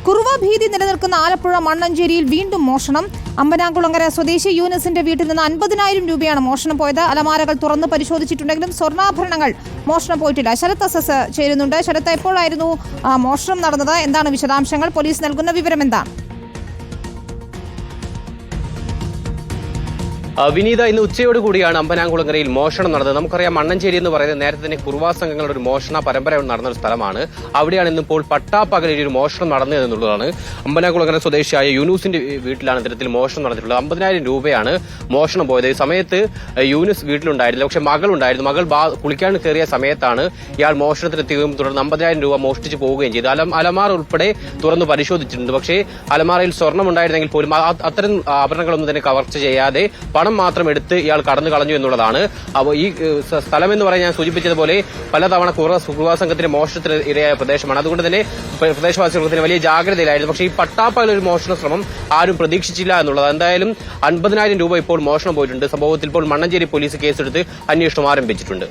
കുറുവ ഭീതി നിലനിൽക്കുന്ന ആലപ്പുഴ മണ്ണഞ്ചേരിയിൽ വീണ്ടും മോഷണം. അമ്പനാകുളങ്ങര സ്വദേശി യൂനിസിന്റെ വീട്ടിൽ നിന്ന് 50,000 രൂപയാണ് മോഷണം പോയത്. അലമാരകൾ തുറന്ന് പരിശോധിച്ചിട്ടുണ്ടെങ്കിലും സ്വർണ്ണാഭരണങ്ങൾ മോഷണം പോയിട്ടില്ല. ശരത് എസ് ചേരുന്നുണ്ട്. ശരത്, എപ്പോഴായിരുന്നു മോഷണം നടന്നത്? എന്താണ് വിശദാംശങ്ങൾ? പോലീസ് നൽകുന്ന വിവരം എന്താണ്? വിനീത, ഇന്ന് ഉച്ചയോടുകൂടിയാണ് അമ്പനാകുളങ്ങരയിൽ മോഷണം നടന്നത്. നമുക്കറിയാം, മണ്ണഞ്ചേരി എന്ന് പറയുന്നത് നേരത്തെ തന്നെ കുറുവാ സംഘങ്ങളുടെ ഒരു മോഷണ പരമ്പര നടന്ന ഒരു സ്ഥലമാണ്. അവിടെയാണ് ഇന്നിപ്പോൾ പട്ടാപ്പകലിൽ ഒരു മോഷണം നടന്നത് എന്നുള്ളതാണ്. അമ്പനാകുളങ്ങര സ്വദേശിയായ യൂനുസിന്റെ വീട്ടിലാണ് ഇത്തരത്തിൽ മോഷണം നടന്നിട്ടുള്ളത്. 50,000 രൂപയാണ് മോഷണം പോയത്. ഈ സമയത്ത് യൂനുസ് വീട്ടിലുണ്ടായിരുന്നില്ല, പക്ഷെ മകളുണ്ടായിരുന്നു. മകൾ കുളിക്കാൻ കയറിയ സമയത്താണ് ഇയാൾ മോഷണത്തിനെത്തുകയും തുടർന്ന് 50,000 രൂപ മോഷ്ടിച്ച് പോവുകയും ചെയ്തു. അലമാര ഉൾപ്പെടെ തുറന്നു പരിശോധിച്ചിട്ടുണ്ട്. പക്ഷേ അലമാരയിൽ സ്വർണം ഉണ്ടായിരുന്നെങ്കിൽ പോലും അത്തരം ആഭരണങ്ങളൊന്നും തന്നെ കവർച്ച ചെയ്യാതെ പണം മാത്രം എടുത്ത് ഇയാൾ കടന്നു കളഞ്ഞു എന്നുള്ളതാണ്. അപ്പോൾ ഈ സ്ഥലം എന്ന് പറയാൻ ഞാൻ സൂചിപ്പിച്ചതുപോലെ പലതവണ കുറുവാ സംഘത്തിന്റെ മോഷണത്തിന് ഇരയായ പ്രദേശമാണ്. അതുകൊണ്ട് തന്നെ പ്രദേശവാസികൾക്ക് വലിയ ജാഗ്രതയിലായിരുന്നു. പക്ഷേ ഈ പട്ടാപ്പകൽ ഒരു മോഷണ ശ്രമം ആരും പ്രതീക്ഷിച്ചില്ല എന്നുള്ളത്. എന്തായാലും 50,000 രൂപ ഇപ്പോൾ മോഷണം പോയിട്ടുണ്ട്. സംഭവത്തിൽ ഇപ്പോൾ മണ്ണഞ്ചേരി പോലീസ് കേസെടുത്ത് അന്വേഷണം ആരംഭിച്ചിട്ടുണ്ട്.